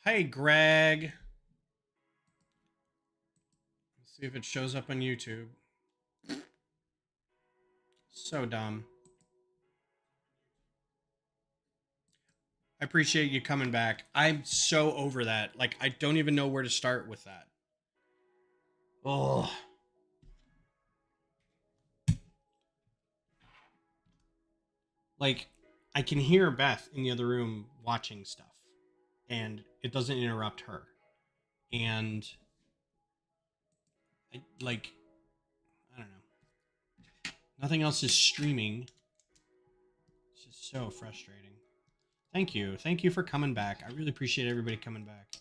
Hey, Greg. Let's see if it shows up on YouTube. So dumb. I appreciate you coming back. I'm so over that. Like, I don't even know where to start with that. Oh, like, I can hear Beth in the other room watching stuff, and it doesn't interrupt her. And I don't know. Nothing else is streaming. It's just so frustrating. Thank you. Thank you for coming back. I really appreciate everybody coming back.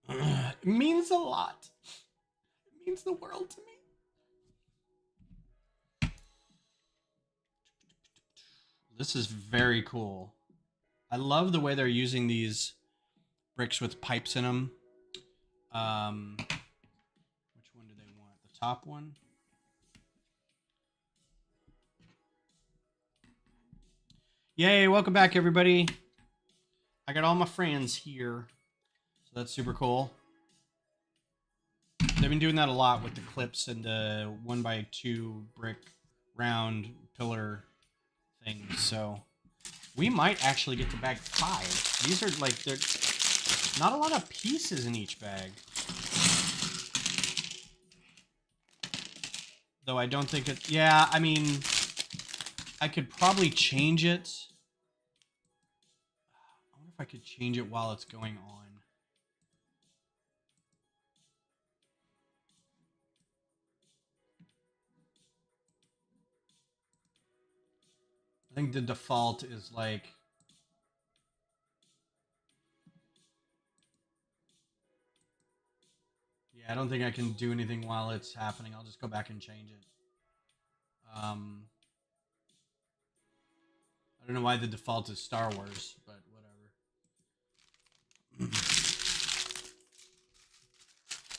It means a lot. It means the world to me. This is very cool. I love the way they're using these bricks with pipes in them. Which one do they want? The top one? Yay, welcome back, everybody. I got all my friends here. So that's super cool. They've been doing that a lot with the clips and the 1x2 brick round pillar things. So we might actually get to bag 5. These are like, they're not a lot of pieces in each bag. Though I don't think it, yeah, I mean, I could probably change it. I wonder if I could change it while it's going on. I think the default is like, yeah, I don't think I can do anything while it's happening. I'll just go back and change it. I don't know why the default is Star Wars, but whatever.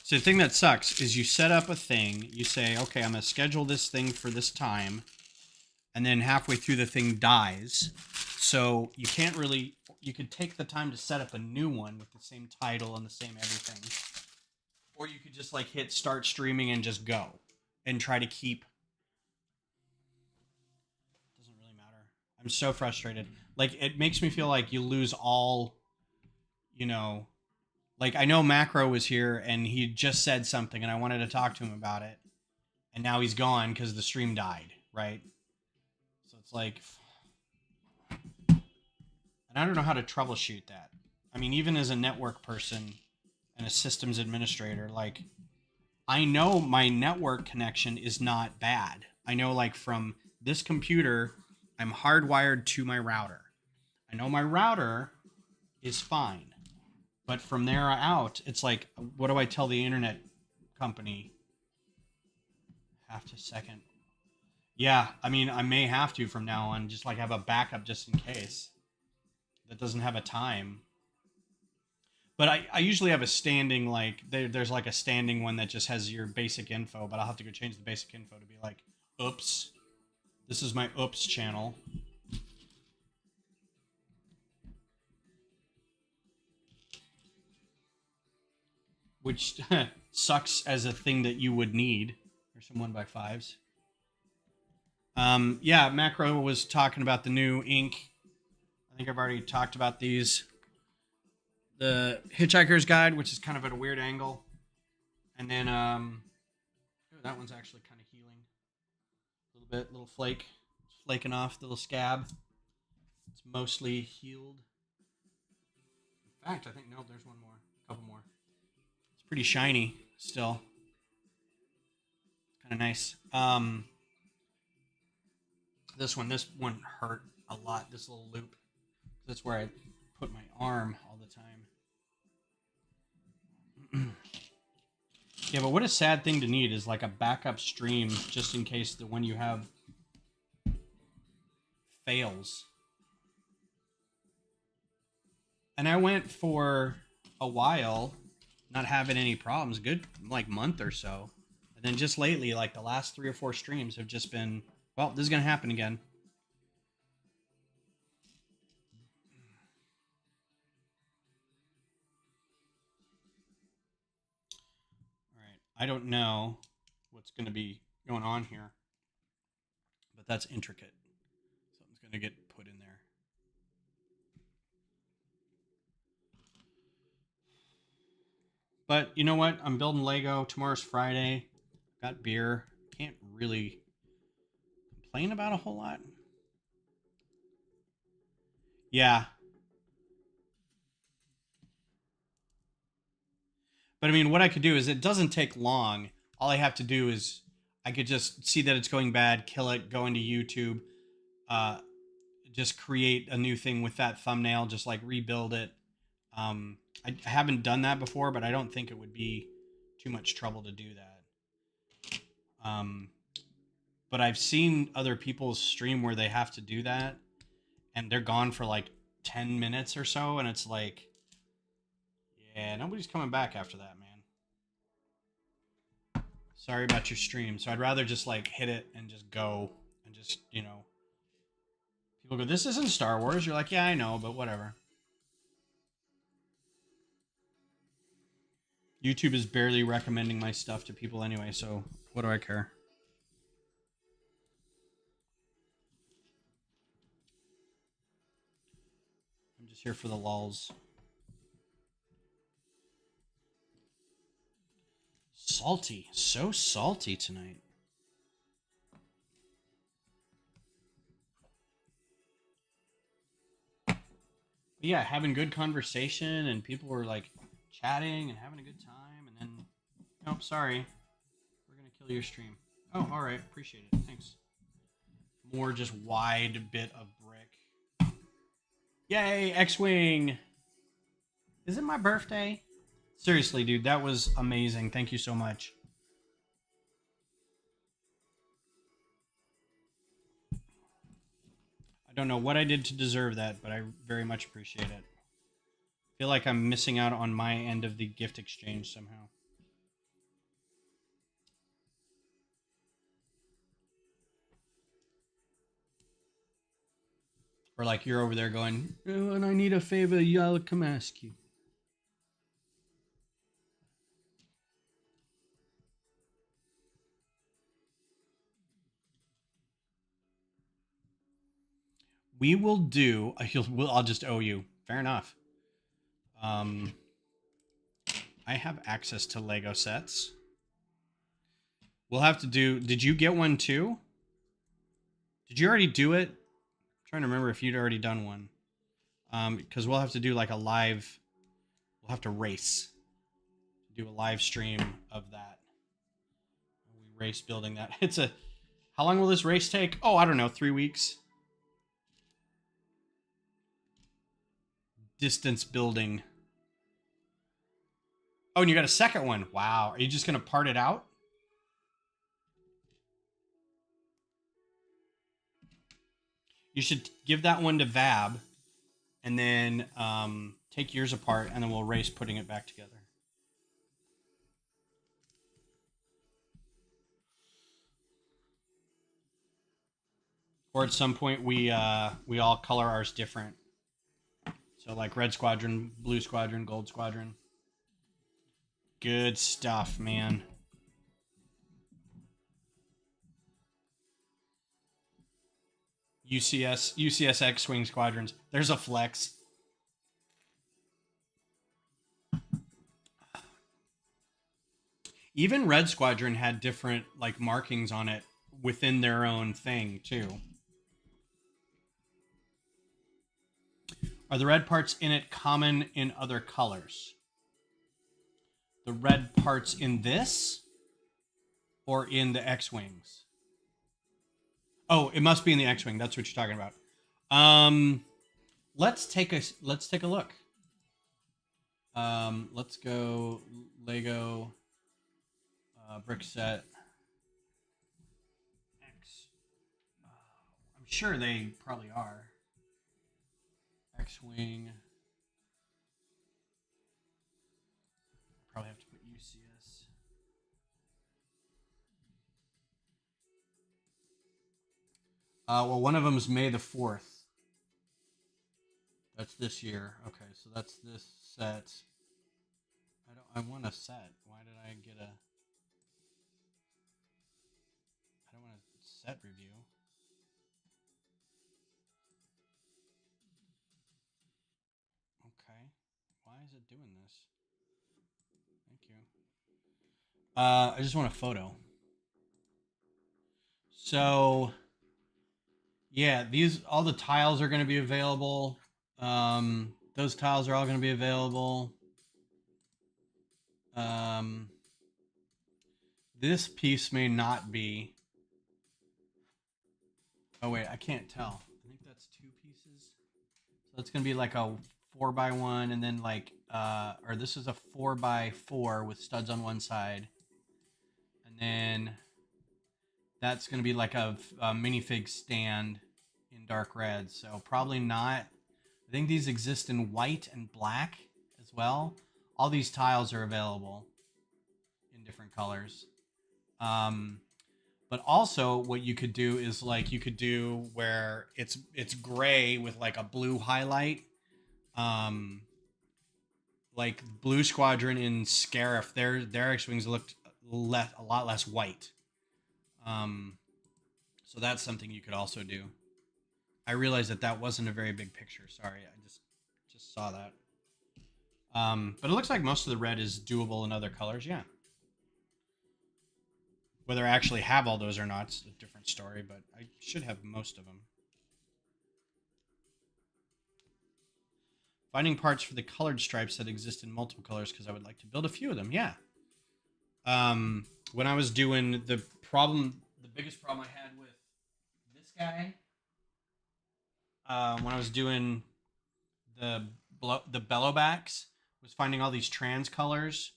So the thing that sucks is you set up a thing, you say, okay, I'm going to schedule this thing for this time, and then halfway through the thing dies. So you can't really, you could take the time to set up a new one with the same title and the same everything. Or you could just like hit start streaming and just go and try to keep. Doesn't really matter. I'm so frustrated. Like it makes me feel like you lose all, you know, like I know Macro was here and he just said something and I wanted to talk to him about it. And now he's gone because the stream died, right? So it's like, and I don't know how to troubleshoot that. I mean, even as a network person and a systems administrator, like I know my network connection is not bad. I know like from this computer, I'm hardwired to my router. I know my router is fine. But from there out, it's like, what do I tell the internet company? Have to second. Yeah, I mean, I may have to from now on, just like have a backup just in case. That doesn't have a time. But I usually have a standing, like, there's like a standing one that just has your basic info, but I'll have to go change the basic info to be like, oops, this is my oops channel. Which sucks as a thing that you would need. There's some 1x5s. Yeah, Macro was talking about the new ink. I think I've already talked about these. The Hitchhiker's Guide, which is kind of at a weird angle. And then, that one's actually kind of healing. A little bit, little flake. Flaking off, the little scab. It's mostly healed. In fact, I think, no, there's one more. A couple more. It's pretty shiny still. Kind of nice. This one hurt a lot, this little loop. That's where I put my arm all the time. Yeah, but what a sad thing to need is like a backup stream just in case the one you have fails. And I went for a while not having any problems, good like month or so. And then just lately, like the last 3 or 4 streams have just been, well, this is going to happen again. I don't know what's going to be going on here, but that's intricate. Something's going to get put in there. But you know what? I'm building Lego. Tomorrow's Friday. Got beer. Can't really complain about a whole lot. Yeah. But I mean, what I could do is it doesn't take long. All I have to do is I could just see that it's going bad, kill it, go into YouTube, uh, just create a new thing with that thumbnail, just like rebuild it. I haven't done that before, but I don't think it would be too much trouble to do that. Um, but I've seen other people's stream where they have to do that, and they're gone for like 10 minutes or so, and it's like, yeah, nobody's coming back after that, man. Sorry about your stream. So I'd rather just like hit it and just go and just, you know, people go, this isn't Star Wars. You're like, yeah, I know, but whatever. YouTube is barely recommending my stuff to people anyway, so what do I care? I'm just here for the lulz. Salty. So salty tonight. But yeah, having good conversation and people were like chatting and having a good time, and then, oh, sorry, we're gonna kill your stream. Oh, all right, appreciate it, thanks. More just wide bit of brick. Yay, X-Wing! Is it my birthday? Seriously, dude, that was amazing. Thank you so much. I don't know what I did to deserve that, but I very much appreciate it. I feel like I'm missing out on my end of the gift exchange somehow. Or like you're over there going, oh, and I need a favor, I'll come ask you. We will do. I'll just owe you. Fair enough. I have access to Lego sets. We'll have to do. Did you get one too? Did you already do it? I'm trying to remember if you'd already done one. Because we'll have to do like a live. We'll have to race. Do a live stream of that. We race building that. It's a. How long will this race take? Oh, I don't know. 3 weeks. Distance building. Oh, and you got a second one. Wow. Are you just gonna part it out? You should give that one to Vab, and then take yours apart, and then we'll race putting it back together. Or at some point we all color ours different. So like red squadron, blue squadron, gold squadron. Good stuff, man. UCS X-Wing squadrons. There's a flex. Even Red Squadron had different like markings on it within their own thing too. Are the red parts in it common in other colors? The red parts in this or in the X-Wings? Oh, it must be in the X-Wing. That's what you're talking about. Let's take a look. Let's go Lego brick set X. I'm sure they probably are. X-Wing. Probably have to put UCS. Well, one of them is May the 4th. That's this year. Okay, so that's this set. I want a set. Why did I get a? set review. Okay. Why is it doing this? Thank you. I just want a photo. So yeah, these all the tiles are going to be available. Those tiles are all going to be available. This piece may not be. Oh wait, I can't tell. I think that's 2 pieces. So it's going to be like a 4x1, and then like or this is a 4x4 with studs on one side, and then that's going to be like a minifig stand in dark red. So probably not. I think these exist in white and black as well. All these tiles are available in different colors. But also what you could do is like you could do where it's gray with like a blue highlight. Like Blue Squadron in Scarif, their X-wings looked a lot less white. So that's something you could also do. I realized that wasn't a very big picture. Sorry, I just saw that. But it looks like most of the red is doable in other colors. Yeah. Whether I actually have all those or not is a different story, but I should have most of them. Finding parts for the colored stripes that exist in multiple colors because I would like to build a few of them. Yeah. When I was doing the biggest problem I had with this guy, when I was doing the bellow backs, was finding all these trans colors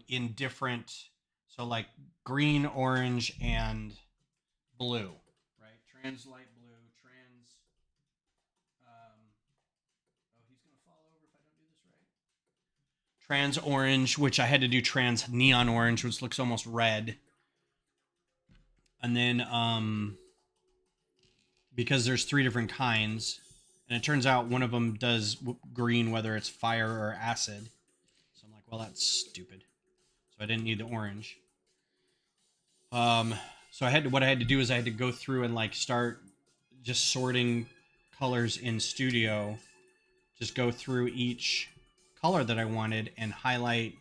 in different, so like green, orange, and blue, right? Trans light blue, trans. Oh, he's gonna fall over if I don't do this right. Trans orange, which I had to do trans neon orange, which looks almost red. And then because there's 3 different kinds, and it turns out one of them does green whether it's fire or acid. So I'm like, well, that's stupid. So I didn't need the orange. So what I had to do is I had to go through and like start just sorting colors in Studio. Just go through each color that I wanted and highlight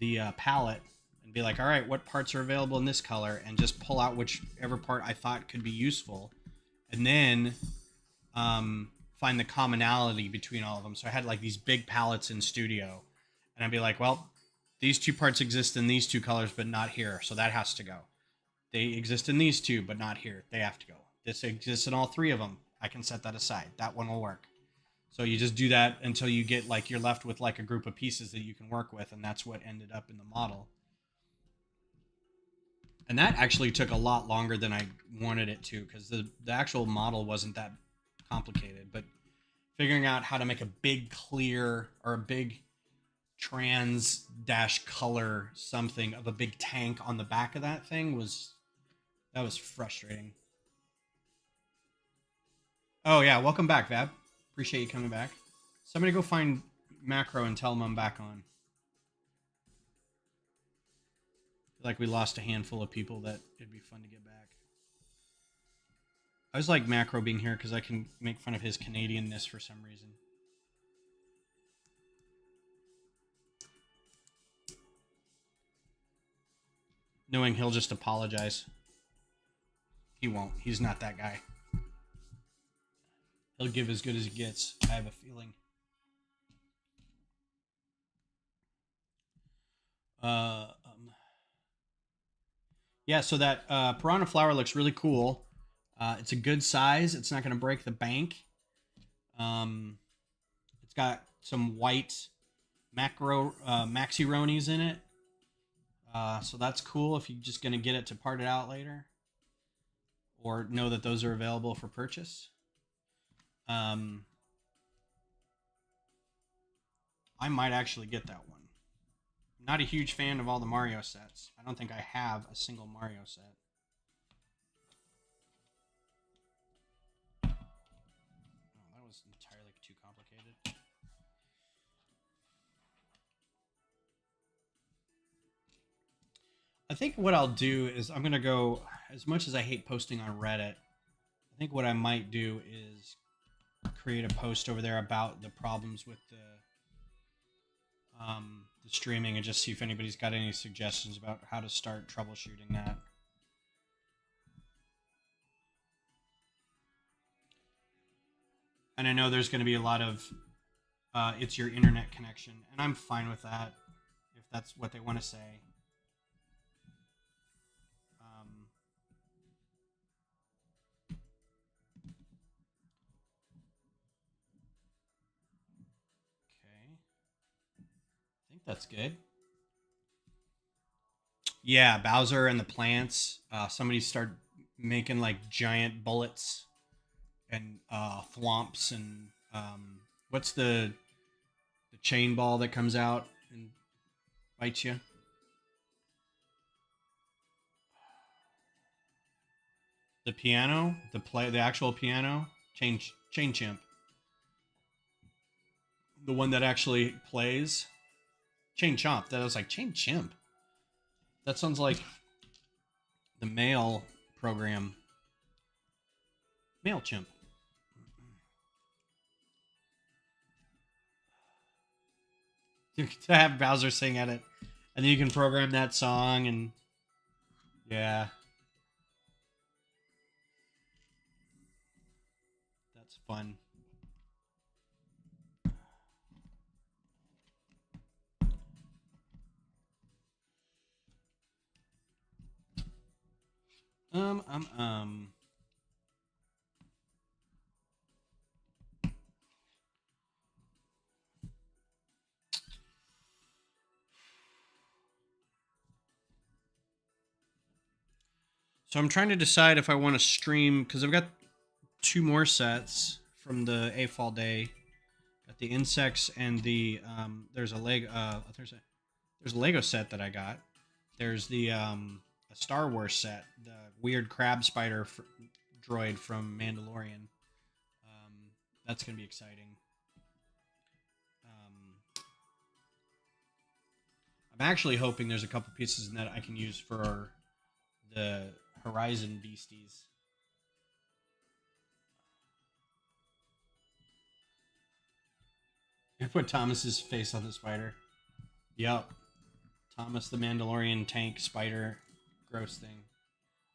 the palette and be like, all right, what parts are available in this color, and just pull out whichever part I thought could be useful, and then find the commonality between all of them. So I had like these big palettes in Studio, and I'd be like, well, these 2 parts exist in these 2 colors, but not here, so that has to go. They exist in these 2, but not here. They have to go. This exists in all 3 of them. I can set that aside. That one will work. So you just do that until you get like you're left with like a group of pieces that you can work with, and that's what ended up in the model. And that actually took a lot longer than I wanted it to, because the actual model wasn't that complicated, but figuring out how to make a big clear or a big trans dash color something of a big tank on the back of that thing was frustrating. Oh yeah, welcome back, Vab. Appreciate you coming back. Somebody go find Macro and tell him I'm back on. Feel like we lost a handful of people that it'd be fun to get back. I was like Macro being here because I can make fun of his Canadianness for some reason. Knowing he'll just apologize. He won't. He's not that guy. He'll give as good as he gets. I have a feeling. Yeah, so that piranha flower looks really cool. It's a good size. It's not going to break the bank. It's got some white maxi-ronies in it. So that's cool if you're just going to get it to part it out later, or know that those are available for purchase. I might actually get that one. I'm not a huge fan of all the Mario sets. I don't think I have a single Mario set. Oh, that was entirely too complicated. think what I'll do is I'm gonna go. As much as I hate posting on Reddit, I think what I might do is create a post over there about the problems with the streaming and just see if anybody's got any suggestions about how to start troubleshooting that. And I know there's going to be a lot of it's your internet connection, and I'm fine with that if that's what they want to say. Okay, I think that's good. Yeah, Bowser and the plants. Somebody start making like giant bullets and thwomps and what's the chain ball that comes out and bites you? The piano, the actual piano, chain chimp, the one that actually plays. Chain chomp. That was like chain chimp. That sounds like the mail program. MailChimp. To have Bowser sing at it, and then you can program that song, and yeah, that's fun. Um, um, um. So I'm trying to decide if I want to stream because I've got two more sets from the AFAL day. Got the insects and the there's a there's a Lego set that I got. There's the a Star Wars set, the weird crab spider droid from Mandalorian. That's gonna be exciting. Um, I'm actually hoping there's a couple pieces in that I can use for the Horizon Beasties. I put Thomas's face on the spider. Yup. Thomas the Mandalorian tank spider gross thing.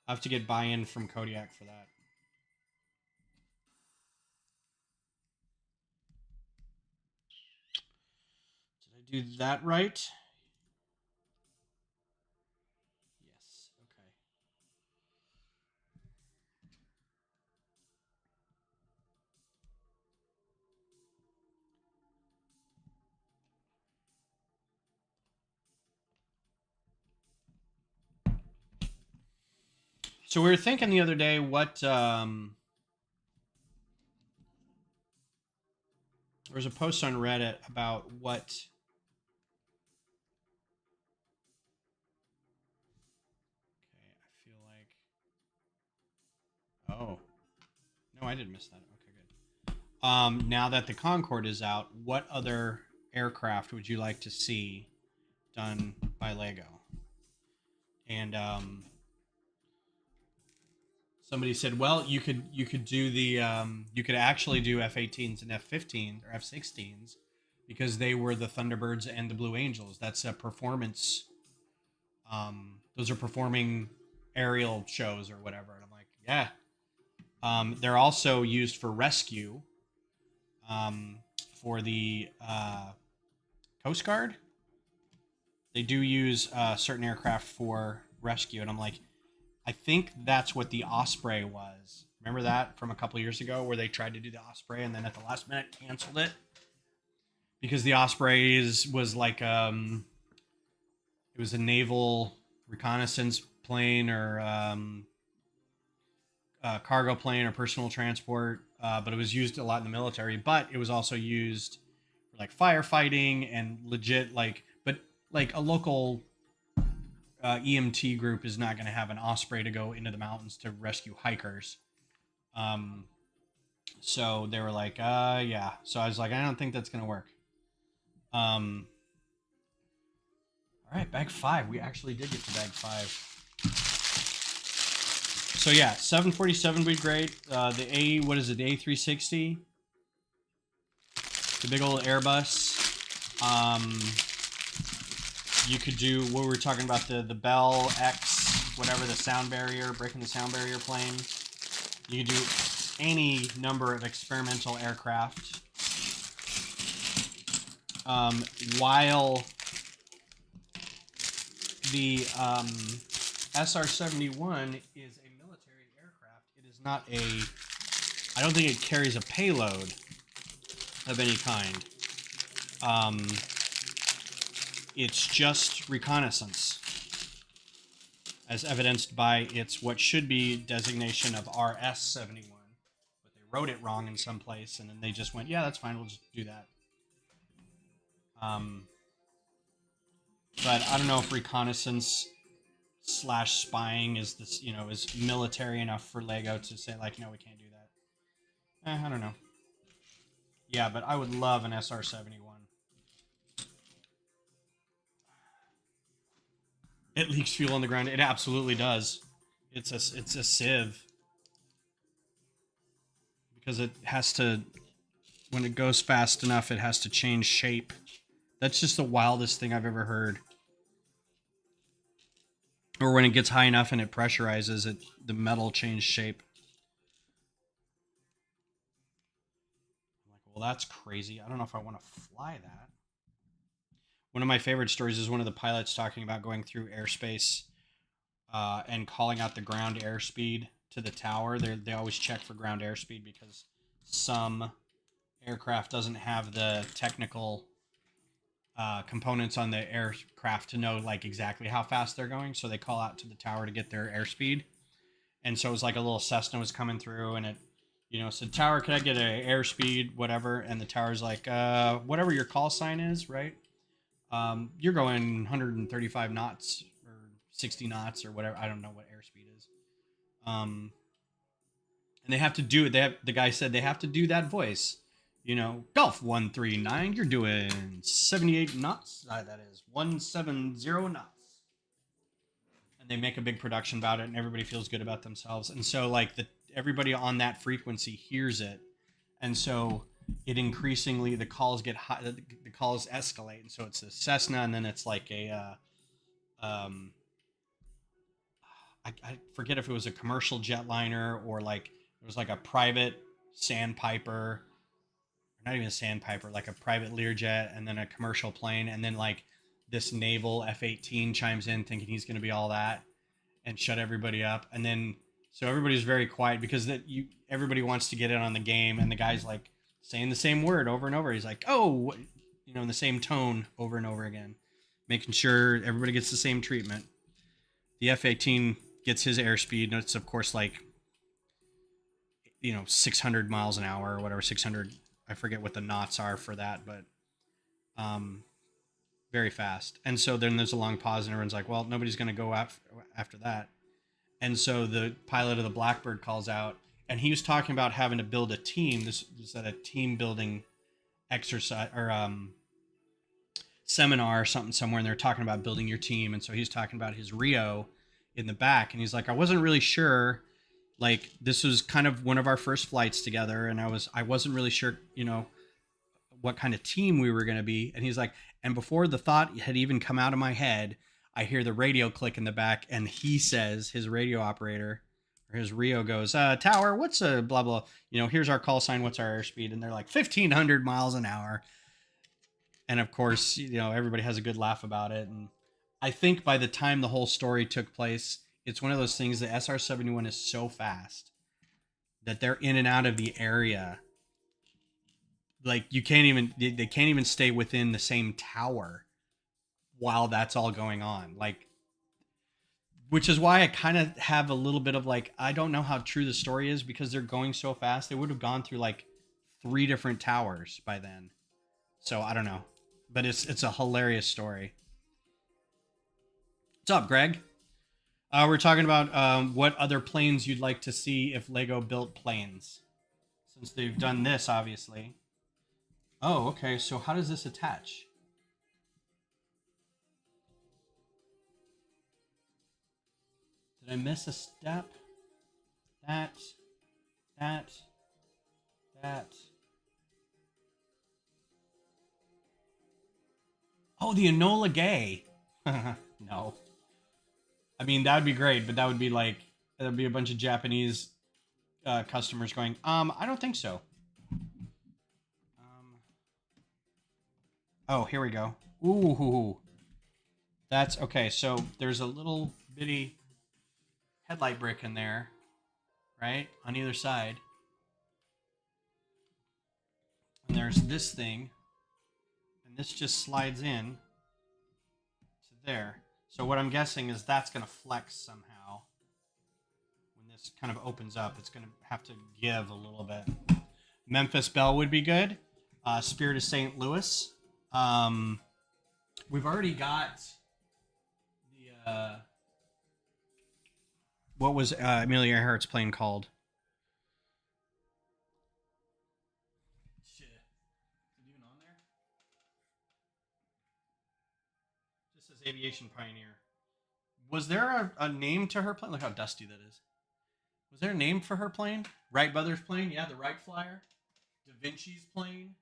I have to get buy-in from Kodiak for that. Did I do that right? Yes. Okay. So we were thinking the other day what there was a post on Reddit about what okay, I feel like oh. No, I didn't miss that. Okay, good. Now that the Concorde is out, what other aircraft would you like to see done by Lego? And somebody said, well, you could do the you could actually do F-18s and F-15s or F-16s because they were the Thunderbirds and the Blue Angels. That's a performance. Those are performing aerial shows or whatever. And I'm like, yeah. They're also used for rescue for the Coast Guard. They do use certain aircraft for rescue, and I'm like, I think that's what the Osprey was. Remember that from a couple years ago, where they tried to do the Osprey and then at the last minute canceled it because the Osprey was like it was a naval reconnaissance plane or cargo plane or personal transport, but it was used a lot in the military. But it was also used for like firefighting and legit but like a local EMT group is not going to have an Osprey to go into the mountains to rescue hikers. Um, so they were like, yeah. So I was like, I don't think that's going to work. All All right, bag 5. We actually did get to bag 5. So yeah, 747 would be great. The what is it? The A360, the big old Airbus. You could do what we were talking about, the Bell X, whatever, the sound barrier, breaking the sound barrier plane. You could do any number of experimental aircraft. While the SR-71 is a military aircraft, it is not I don't think it carries a payload of any kind. It's just reconnaissance, as evidenced by its what should be designation of RS-71, but they wrote it wrong in some place, and then they just went, yeah, that's fine, we'll just do that. But I don't know if reconnaissance / spying is this, is military enough for Lego to say, like, no, we can't do that. I don't know. Yeah, but I would love an SR-71. It leaks fuel on the ground. It absolutely does. It's a sieve. Because it has to, when it goes fast enough, it has to change shape. That's just the wildest thing I've ever heard. Or when it gets high enough and it pressurizes, the metal changes shape. I'm like, well, that's crazy. I don't know if I want to fly that. One of my favorite stories is one of the pilots talking about going through airspace and calling out the ground airspeed to the tower. They always check for ground airspeed because some aircraft doesn't have the technical components on the aircraft to know like exactly how fast they're going. So they call out to the tower to get their airspeed. And so it was like a little Cessna was coming through and it, said, tower, could I get an airspeed, whatever? And the tower's like, whatever your call sign is, right? You're going 135 knots or 60 knots or whatever. I don't know what airspeed is. And they have to do it. The guy said they have to do that voice. Gulf 139, you're doing 78 knots. That is 170 knots. And they make a big production about it and everybody feels good about themselves. And so like everybody on that frequency hears it. And so it increasingly, the calls get high, the calls escalate. And so it's a Cessna and then it's like I forget if it was a commercial jetliner or like it was like a private Sandpiper, not even a Sandpiper, like a private Learjet and then a commercial plane. And then like this naval F-18 chimes in thinking he's going to be all that and shut everybody up. And then, so everybody's very quiet because everybody wants to get in on the game. And the guy's like saying the same word over and over. He's like, oh, in the same tone over and over again, making sure everybody gets the same treatment. The F-18 gets his airspeed. And it's of course like, 600 miles an hour or whatever, 600, I forget what the knots are for that, but very fast. And so then there's a long pause and everyone's like, well, nobody's going to go after that. And so the pilot of the Blackbird calls out and he was talking about having to build a team. This was at a team building exercise or seminar or something somewhere. And they're talking about building your team. And so he's talking about his Rio in the back. And he's like, I wasn't really sure. Like this was kind of one of our first flights together. And I wasn't really sure, what kind of team we were going to be. And he's like, and before the thought had even come out of my head, I hear the radio click in the back. And he says, his radio operator or his Rio goes, tower, what's a blah, blah, here's our call sign. What's our airspeed? And they're like 1,500 miles an hour. And of course, everybody has a good laugh about it. And I think by the time the whole story took place, it's one of those things, the SR-71 is so fast that they're in and out of the area. Like they can't even stay within the same tower while that's all going on. Like, which is why I kind of have a little bit of like, I don't know how true the story is because they're going so fast. They would have gone through like 3 different towers by then. So I don't know, but it's a hilarious story. What's up, Greg? We're talking about what other planes you'd like to see if Lego built planes. Since they've done this, obviously. Oh, okay. So how does this attach? Did I miss a step? That. Oh, the Enola Gay. No. I mean, that would be great, but that would be like, there'd be a bunch of Japanese customers going, I don't think so. Oh, here we go. Ooh. That's okay. So there's a little bitty headlight brick in there, right? On either side. And there's this thing. And this just slides in to there. So what I'm guessing is that's going to flex somehow. When this kind of opens up, it's going to have to give a little bit. Memphis Belle would be good. Spirit of St. Louis. We've already got the what was Amelia Earhart's plane called? Shit. Is it even on there? Just says Aviation Pioneer. Was there a name to her plane? Look how dusty that is. Was there a name for her plane? Wright Brothers plane? Yeah, the Wright Flyer. Da Vinci's plane.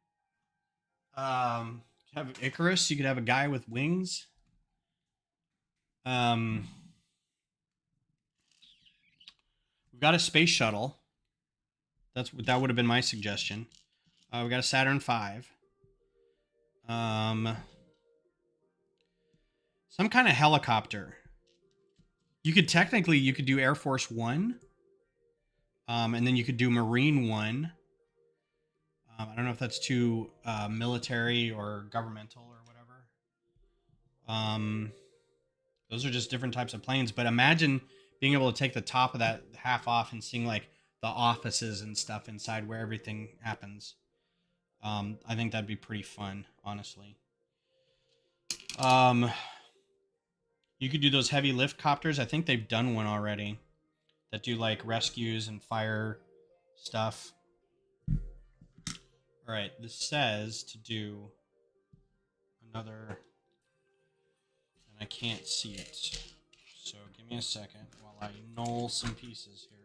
Have Icarus. You could have a guy with wings. We've got a space shuttle. That would have been my suggestion. We got a Saturn V. Some kind of helicopter. You could do Air Force One. And then you could do Marine One. I don't know if that's too military or governmental or whatever. Those are just different types of planes. But imagine being able to take the top of that half off and seeing like the offices and stuff inside where everything happens. I think that'd be pretty fun, honestly. You could do those heavy lift copters. I think they've done one already that do like rescues and fire stuff. All right, this says to do another, and I can't see it. So give me a second while I null some pieces here.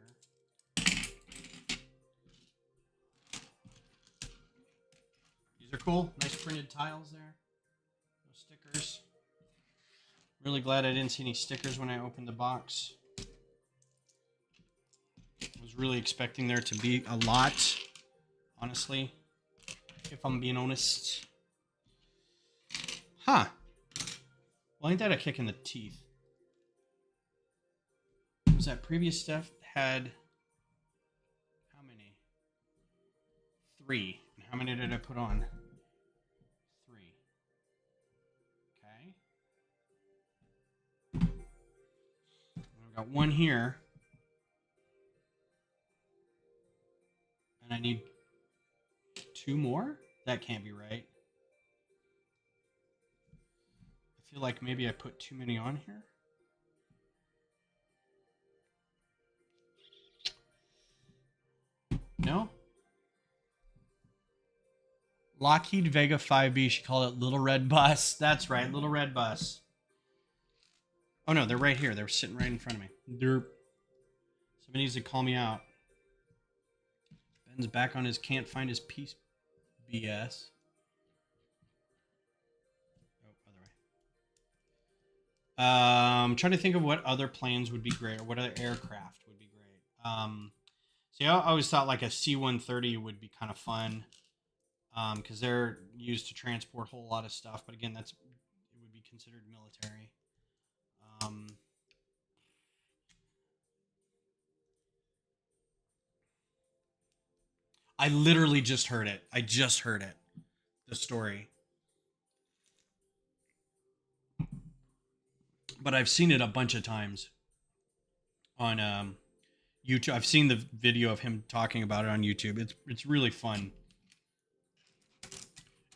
These are cool. Nice printed tiles there. No stickers. Really glad I didn't see any stickers when I opened the box. I was really expecting there to be a lot, honestly, if I'm being honest. Huh. Well, ain't that a kick in the teeth? Was that previous stuff had how many? 3. And how many did I put on? 3. Okay. I've got one here. And I need 2 more? That can't be right. I feel like maybe I put too many on here. No? Lockheed Vega 5B, she called it Little Red Bus. That's right, Little Red Bus. Oh no, they're right here. They're sitting right in front of me. Derp. Somebody needs to call me out. Ben's back on his can't find his piece BS. Oh, other way. I'm trying to think of what other planes would be great, or what other aircraft would be great. See, I always thought like a C-130 would be kind of fun, because they're used to transport a whole lot of stuff. But again, it would be considered military. I literally just heard it. I just heard it. The story. But I've seen it a bunch of times on YouTube. I've seen the video of him talking about it on YouTube. It's really fun.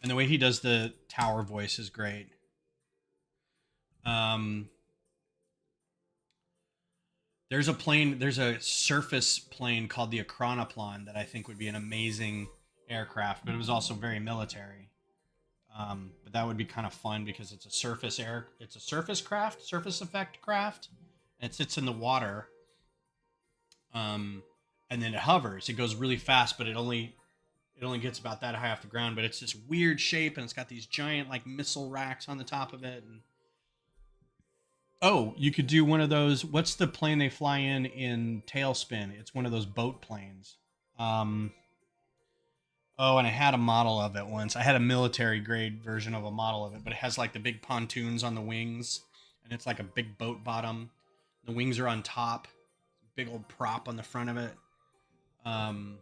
And the way he does the tower voice is great. There's a surface plane called the Akronoplan that I think would be an amazing aircraft, but it was also very military. But that would be kind of fun because it's a surface effect craft, and it sits in the water. Um, and then it hovers. It goes really fast, but it only gets about that high off the ground. But it's this weird shape, and it's got these giant like missile racks on the top of it. And oh, you could do one of those. What's the plane they fly in Tailspin? It's one of those boat planes. Um, oh, and I had a model of it once. I had a military grade version of a model of it, but it has like the big pontoons on the wings, and it's like a big boat bottom. The wings are on top, big old prop on the front of it. Um,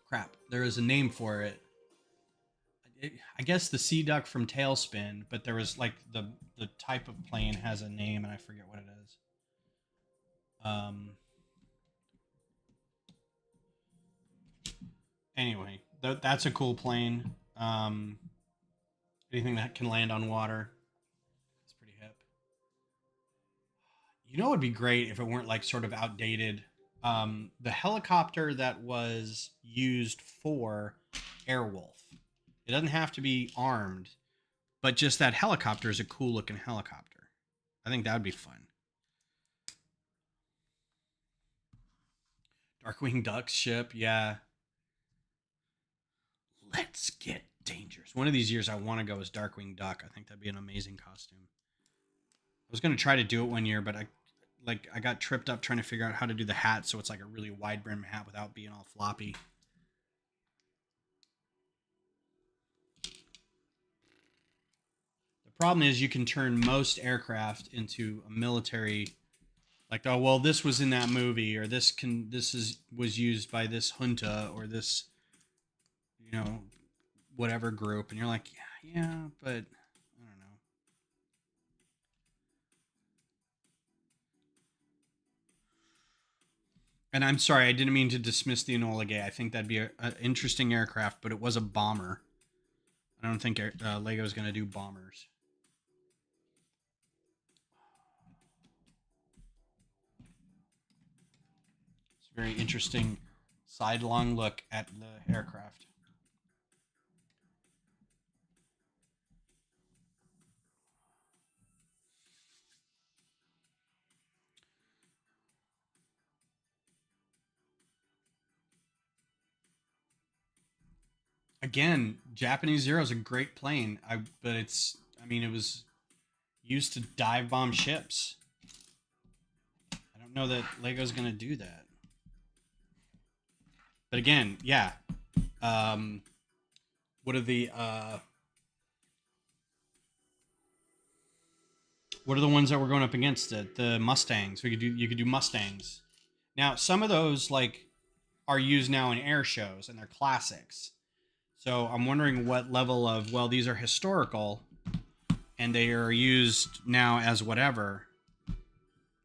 crap, there is a name for it. I guess the Sea Duck from Tailspin, but there was like the type of plane has a name, and I forget what it is. Anyway, that's a cool plane. Anything that can land on water, it's pretty hip. You know, it would be great if it weren't like sort of outdated. The helicopter that was used for Airwolf. It doesn't have to be armed, but just that helicopter is a cool looking helicopter. I think that would be fun. Darkwing Duck's ship, yeah. Let's get dangerous. One of these years, I want to go as Darkwing Duck. I think that'd be an amazing costume. I was gonna try to do it one year, but I got tripped up trying to figure out how to do the hat, so it's like a really wide brim hat without being all floppy. The problem is you can turn most aircraft into a military, like, oh well, this was in that movie, or was used by this junta or this, you know, whatever group, and you're like, yeah, but I don't know. And I'm sorry, I didn't mean to dismiss the Enola Gay. I think that'd be an interesting aircraft, but it was a bomber. I don't think Lego's going to do bombers. It's a very interesting sidelong look at the aircraft. Again, Japanese Zero is a great plane. But I mean, it was used to dive bomb ships. I don't know that Lego's going to do that. But again, yeah. Um, what are the what are the ones that we're going up against? It the Mustangs. You could do Mustangs. Now, some of those like are used now in air shows and they're classics. So I'm wondering what level of, well, these are historical and they are used now as whatever.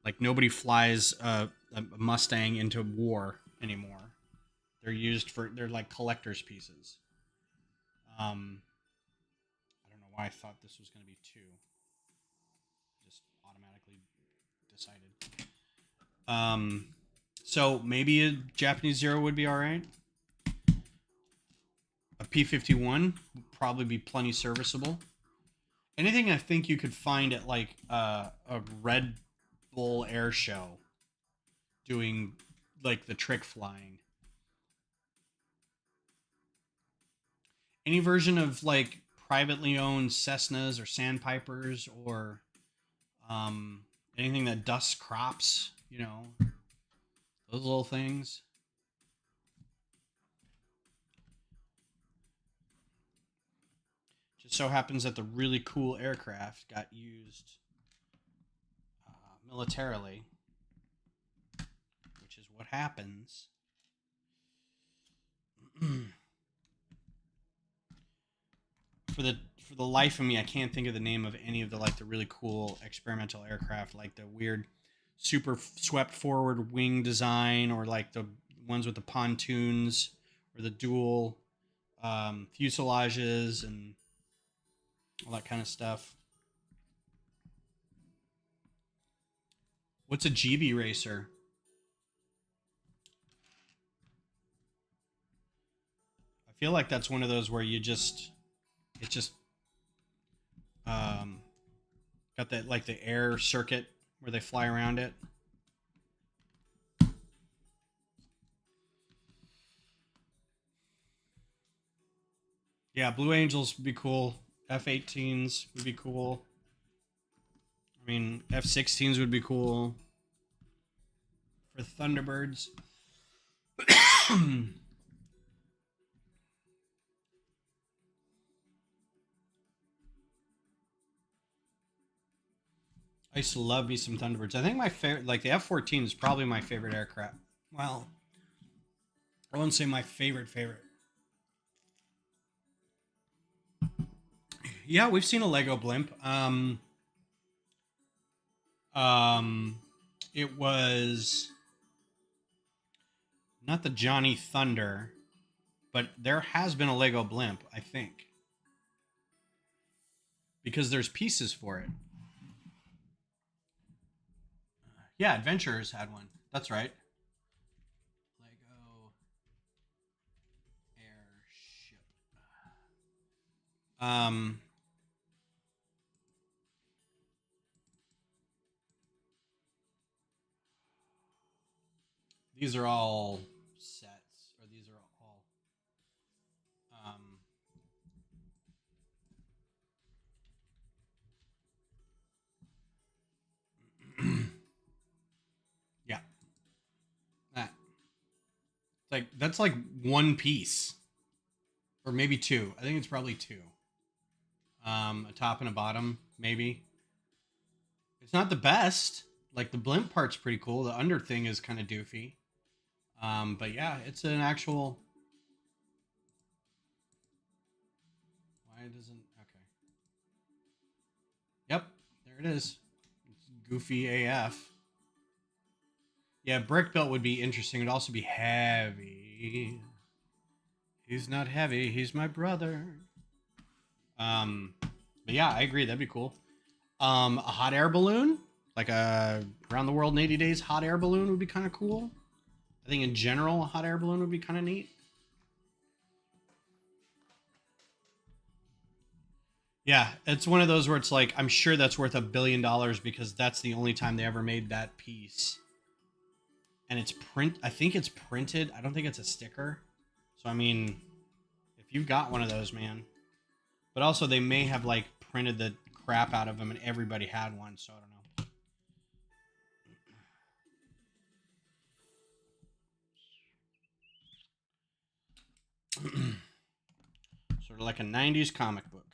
Like nobody flies a Mustang into war anymore. They're like collector's pieces. I don't know why I thought this was going to be two. Just automatically decided. So maybe a Japanese Zero would be all right. A P-51 would probably be plenty serviceable. Anything I think you could find at like a Red Bull air show doing like the trick flying. Any version of like privately owned Cessnas or Sandpipers or anything that dusts crops, you know, those little things. Just so happens that the really cool aircraft got used militarily, which is what happens. For the life of me, I can't think of the name of any of the like the really cool experimental aircraft, like the weird super swept forward wing design, or like the ones with the pontoons, or the dual fuselages and all that kind of stuff. What's a GB racer? I feel like that's one of those where it just got that like the air circuit where they fly around it. Yeah, Blue Angels would be cool. F-18s would be cool. I mean, F-16s would be cool. For Thunderbirds. I used to love me some Thunderbirds. I think my favorite, like the F-14 is probably my favorite aircraft. Well, I won't say my favorite. Yeah, we've seen a Lego blimp. It was not the Johnny Thunder, but there has been a Lego blimp, I think, because there's pieces for it. Yeah, Adventurers had one. That's right. Lego airship. Um, these are all sets, or these are all. Yeah, that like that's like one piece, or maybe two. I think it's probably two. A top and a bottom, maybe. It's not the best. Like the blimp part's pretty cool. The under thing is kind of doofy. But yeah, it's an actual. Why doesn't? Okay. Yep, there it is. It's goofy AF. Yeah, brick built would be interesting. It'd also be heavy. He's not heavy. He's my brother. But yeah, I agree. That'd be cool. A hot air balloon, like a around the world in 80 days hot air balloon would be kind of cool. I think in general, a hot air balloon would be kind of neat. Yeah, it's one of those where it's like, I'm sure that's worth $1 billion because that's the only time they ever made that piece. And it's I think it's printed. I don't think it's a sticker. So, I mean, if you've got one of those, man. But also, they may have, like, printed the crap out of them and everybody had one. So, I don't know. Sort of like a 90s comic book.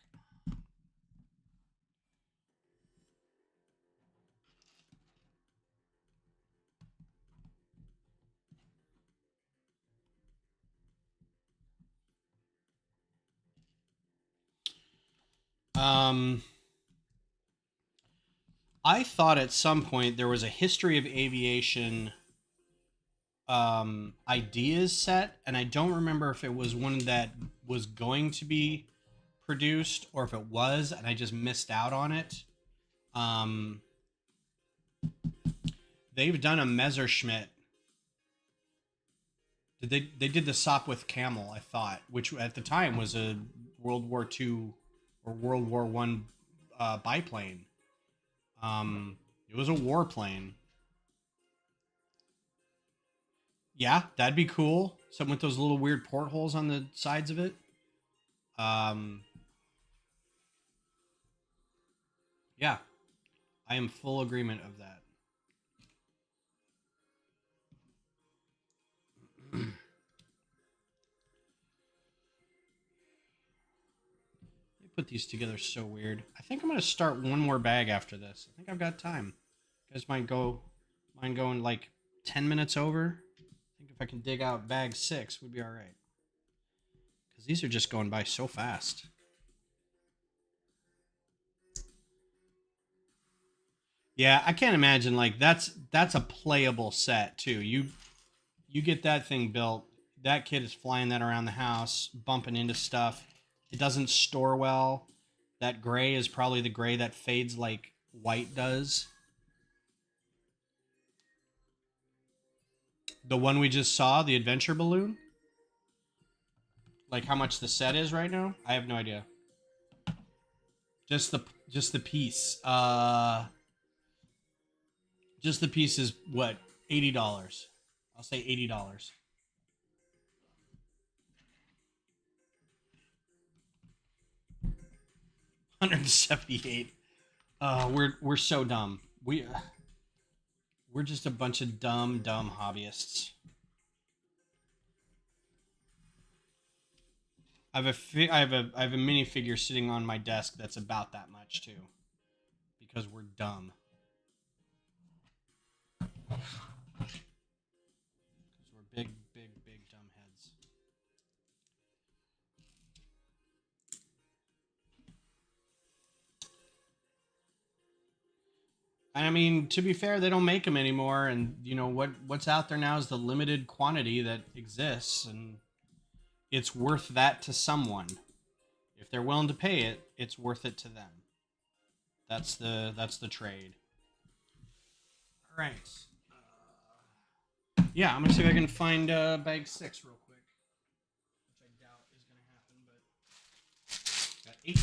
I thought at some point there was a history of aviation ideas set, and I don't remember if it was one that was going to be produced or if it was, and I just missed out on it. Um, they've done a Messerschmitt. They did the Sopwith Camel, I thought, which at the time was a World War II or World War One biplane. It was a warplane. Yeah, that'd be cool. Something with those little weird portholes on the sides of it. Um, yeah, I am full agreement of that. They put these together so weird. I think I'm gonna start one more bag after this. I think I've got time. You guys mind going like 10 minutes over? I think if I can dig out bag 6, would be all right. Because these are just going by so fast. Yeah, I can't imagine like that's a playable set too. You get that thing built. That kid is flying that around the house, bumping into stuff. It doesn't store well. That gray is probably the gray that fades like white does. The one we just saw, the adventure balloon. Like how much the set is right now? I have no idea. Just the piece. Just the piece is what? $80. I'll say $80. 178. We're so dumb. We're just a bunch of dumb hobbyists. I have a minifigure sitting on my desk that's about that much too, because we're dumb. Because we're big dumb heads. And I mean, to be fair, they don't make them anymore, and you know what's out there now is the limited quantity that exists, and it's worth that to someone. If they're willing to pay it, it's worth it to them. That's the trade. All right. Yeah, I'm gonna see if I can find bag 6 real quick, which I doubt is gonna happen. But got 8,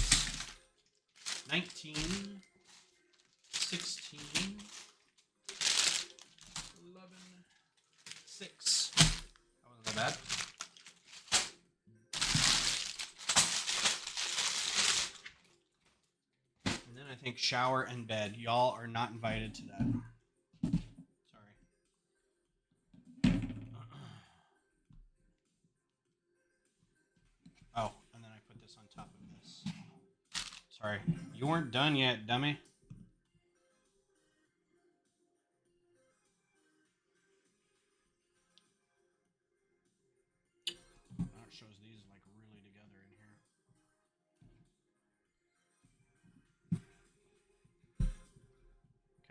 19, 16, 11, 6. That wasn't that bad. And then I think shower and bed. Y'all are not invited to that. Sorry. Oh, and then I put this on top of this. Sorry. You weren't done yet, dummy. That shows these like really together in here.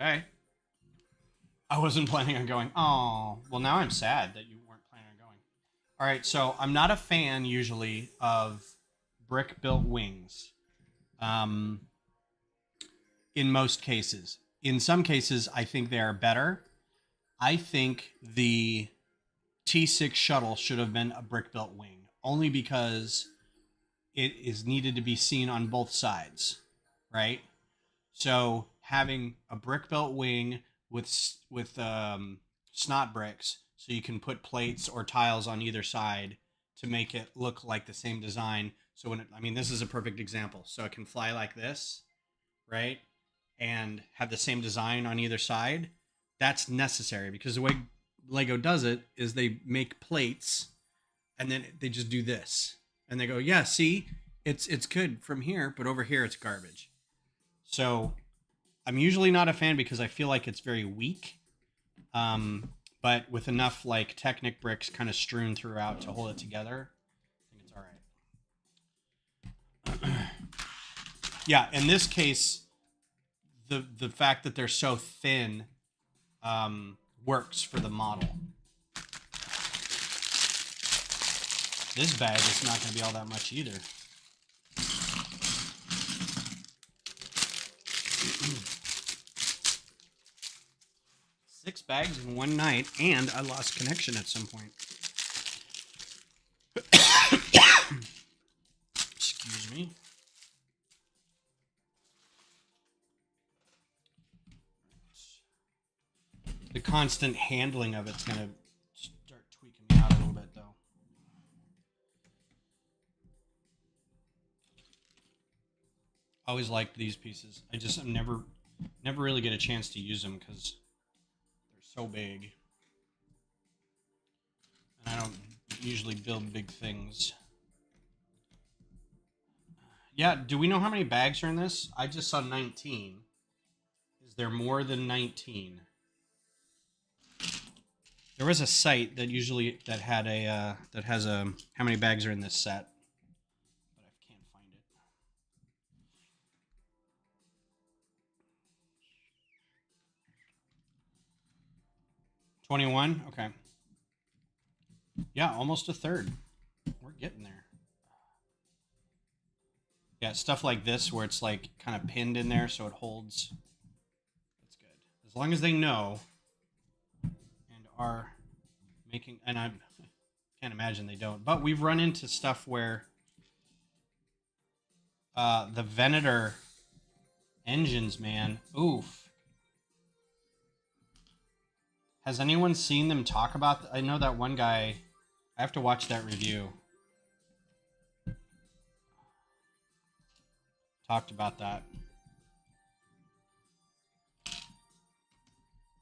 Okay. I wasn't planning on going. Oh, well, now I'm sad that you weren't planning on going. All right, so I'm not a fan usually of brick built wings. In most cases. In some cases, I think they are better. I think the T6 shuttle should have been a brick built wing, only because it is needed to be seen on both sides, right? So having a brick built wing with snot bricks, so you can put plates or tiles on either side to make it look like the same design. So I mean, this is a perfect example. So it can fly like this, right? And have the same design on either side. That's necessary because the way Lego does it is they make plates and then they just do this. And they go, yeah, see, it's good from here, but over here it's garbage. So I'm usually not a fan because I feel like it's very weak. But with enough like Technic bricks kind of strewn throughout to hold it together, I think it's all right. Yeah, in this case, the fact that they're so thin works for the model. This bag is not going to be all that much either. Six bags in one night, and I lost connection at some point. Excuse me. The constant handling of it's going to start tweaking me out a little bit, though. Always liked these pieces. I'm never really get a chance to use them because they're so big. And I don't usually build big things. Yeah, do we know how many bags are in this? I just saw 19. Is there more than 19? There was a site that had a that has a how many bags are in this set, but I can't find it. 21. Okay. Yeah, almost a third. We're getting there. Yeah, stuff like this where it's like kind of pinned in there so it holds. That's good. As long as they know and are making, and I can't imagine they don't, but we've run into stuff where the Venator engines, man, oof. Has anyone seen them talk about? I know that one guy. I have to watch that review. Talked about that.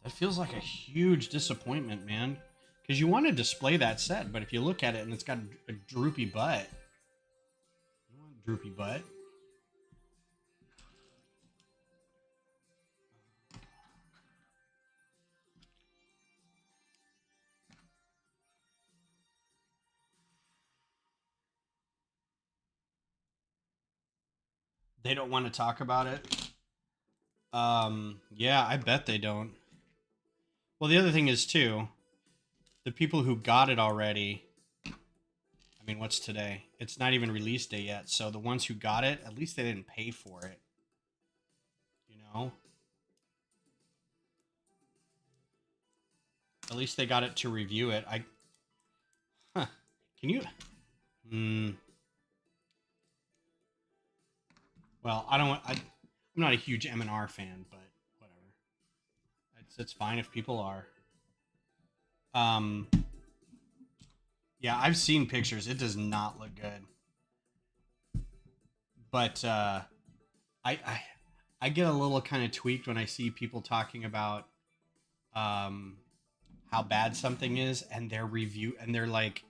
That feels like a huge disappointment, man. Because you want to display that set, but if you look at it and it's got a droopy butt, you want droopy butt. They don't want to talk about it. Yeah, I bet they don't. Well, the other thing is too, the people who got it already. I mean, what's today? It's not even release day yet. So the ones who got it, at least they didn't pay for it. You know? At least they got it to review it. Huh. Can you? Well, I don't. I'm not a huge M&R fan, but whatever. It's fine if people are. Yeah, I've seen pictures. It does not look good. But I get a little kind of tweaked when I see people talking about how bad something is, and their review, and they're like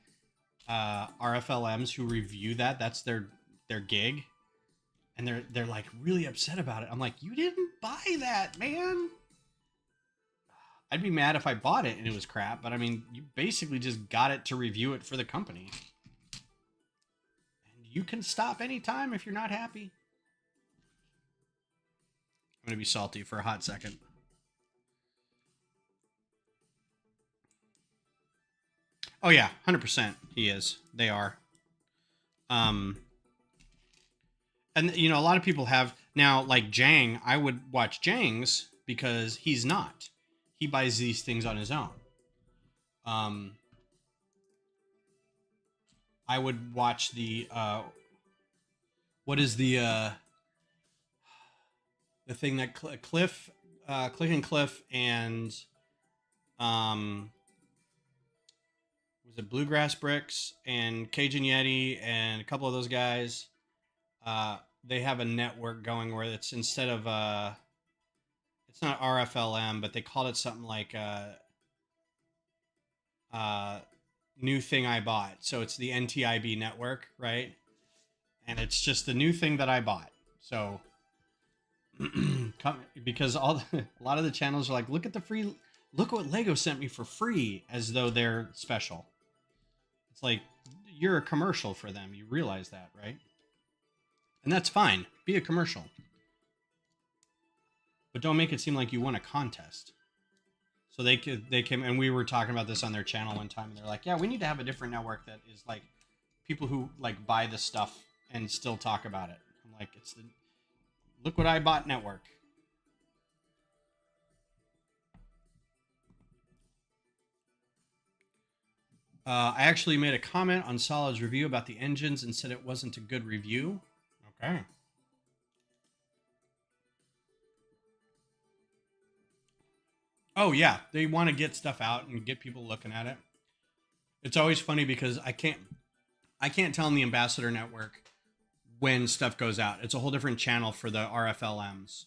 RFLMs who review that. That's their gig, and they're like really upset about it. I'm like, you didn't buy that, man. I'd be mad if I bought it and it was crap, but I mean, you basically just got it to review it for the company. And you can stop anytime if you're not happy. I'm going to be salty for a hot second. Oh yeah, 100% he is. They are. And you know, a lot of people have now, like Jang, I would watch Jang's because he's not. He buys these things on his own. I would watch the what is the thing that Cliff, Click and Cliff, and was it Bluegrass Bricks and Cajun Yeti and a couple of those guys. They have a network going where it's instead of it's not RFLM, but they called it something like new thing I bought. So it's the NTIB network, right? And it's just the new thing that I bought. So because a lot of the channels are like, look what Lego sent me for free, as though they're special. It's like, you're a commercial for them. You realize that, right? And that's fine. Be a commercial. But don't make it seem like you won a contest. So they came, and we were talking about this on their channel one time, and they're like, yeah, we need to have a different network that is like people who like buy the stuff and still talk about it. I'm like, it's the look what I bought network. I actually made a comment on Solid's review about the engines and said it wasn't a good review. Okay. Oh yeah, they want to get stuff out and get people looking at it. It's always funny because I can't tell in the Ambassador Network when stuff goes out. It's a whole different channel for the RFLMs.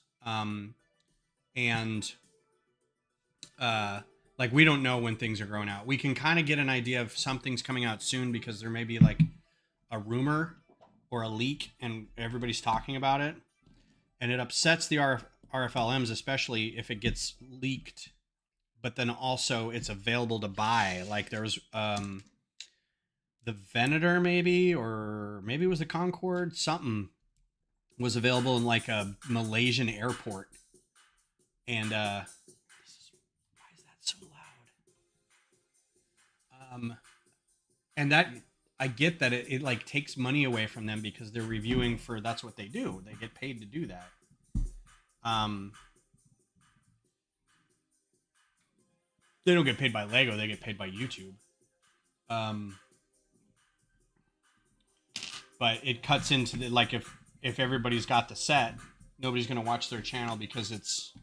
Like we don't know when things are going out. We can kind of get an idea of something's coming out soon because there may be like a rumor or a leak and everybody's talking about it. And it upsets the RFLMs, especially if it gets leaked, but then also it's available to buy. Like there was the Venator maybe, or maybe it was the Concorde, something was available in like a Malaysian airport. And why is that so loud? And that I get that it like takes money away from them because they're reviewing for, that's what they do. They get paid to do that. They don't get paid by Lego, they get paid by YouTube. But it cuts into the, like if everybody's got the set, nobody's going to watch their channel because it's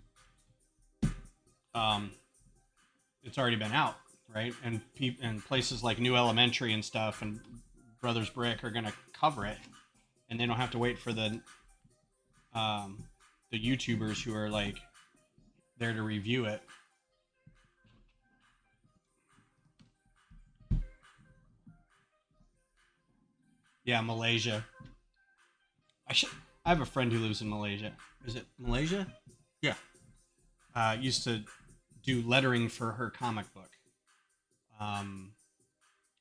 it's already been out, right? And places like New Elementary and stuff and Brothers Brick are going to cover it, and they don't have to wait for um, the YouTubers who are like there to review it. Yeah, Malaysia. I should. I have a friend who lives in Malaysia. Is it Malaysia? Yeah. Used to do lettering for her comic book. Um,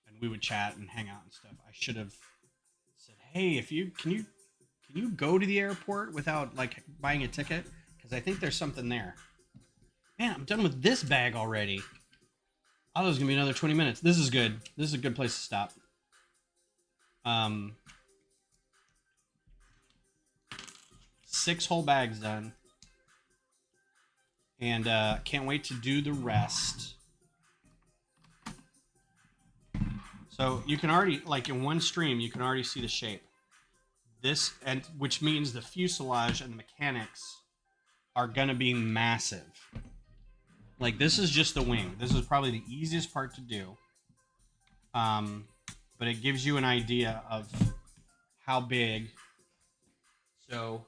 and we would chat and hang out and stuff. I should have said, "Hey, if you can you go to the airport without like buying a ticket? Because I think there's something there." Man, I'm done with this bag already. Oh, there's gonna be another 20 minutes. This is good. This is a good place to stop. Um, 6 whole bags done, and can't wait to do the rest. So you can already, like in one stream, you can already see the shape. This, and which means the fuselage and the mechanics are gonna be massive. Like this is just the wing. This is probably the easiest part to do. But it gives you an idea of how big. So,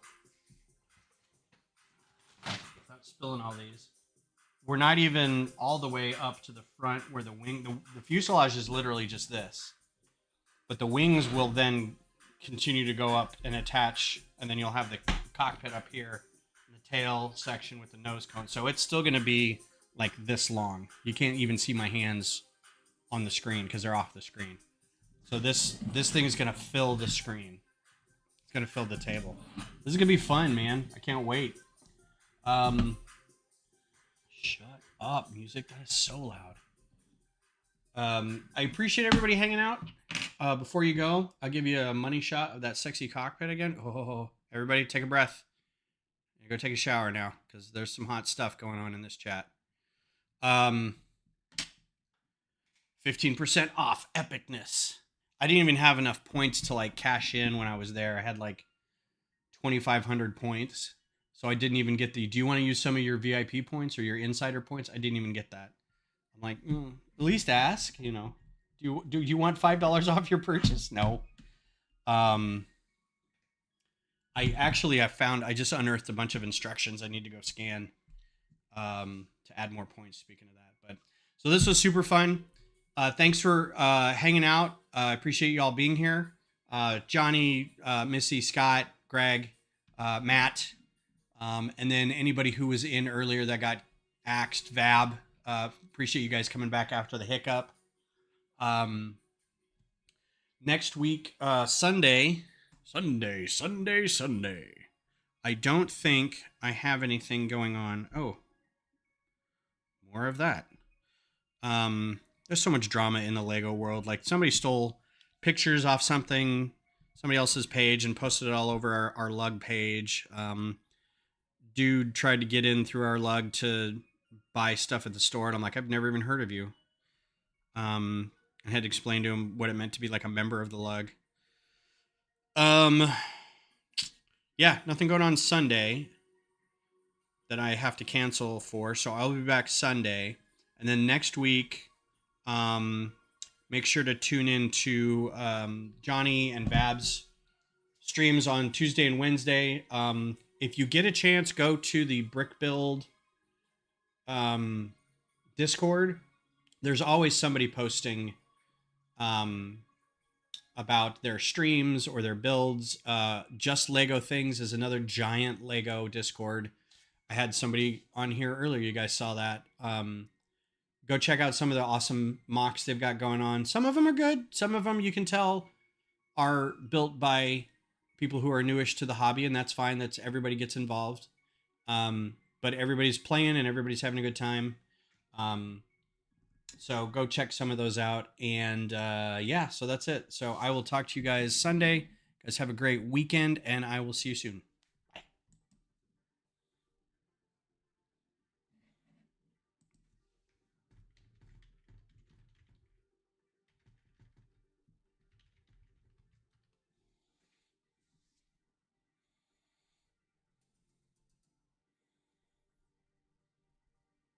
without spilling all these, we're not even all the way up to the front where the wing, the fuselage is literally just this. But the wings will then continue to go up and attach, and then you'll have the cockpit up here, and the tail section with the nose cone. So it's still going to be like this long. You can't even see my hands on the screen because they're off the screen. So this thing is gonna fill the screen. It's gonna fill the table. This is gonna be fun, man. I can't wait. Shut up, music. That is so loud. I appreciate everybody hanging out. Before you go, I'll give you a money shot of that sexy cockpit again. Oh, everybody, take a breath. You go take a shower now because there's some hot stuff going on in this chat. 15% off epicness. I didn't even have enough points to like cash in when I was there. I had like 2,500 points. So I didn't even get the, do you want to use some of your VIP points or your insider points? I didn't even get that. I'm like, at least ask, you know. Do you want $5 off your purchase? No. I just unearthed a bunch of instructions I need to go scan to add more points, speaking of that. But so this was super fun. Thanks for hanging out. I appreciate you all being here. Johnny, Missy, Scott, Greg, Matt, and then anybody who was in earlier that got axed, Vab. Appreciate you guys coming back after the hiccup. Next week, Sunday. I don't think I have anything going on. Oh, more of that. There's so much drama in the Lego world. Like somebody stole pictures off somebody else's page and posted it all over our lug page. Dude tried to get in through our lug to buy stuff at the store, and I'm like, I've never even heard of you. I had to explain to him what it meant to be like a member of the lug. Yeah, nothing going on Sunday that I have to cancel for, so I'll be back Sunday. And then next week, make sure to tune in to Johnny and Babs streams on Tuesday and Wednesday. If you get a chance, go to the Brick Build Discord. There's always somebody posting about their streams or their builds. Just Lego Things is another giant Lego Discord. I had somebody on here earlier. You guys saw that. Go check out some of the awesome mocks they've got going on. Some of them are good. Some of them you can tell are built by people who are newish to the hobby, and that's fine. That's everybody gets involved. But everybody's playing and everybody's having a good time. So go check some of those out. And yeah, so that's it. So I will talk to you guys Sunday. Guys have a great weekend, and I will see you soon.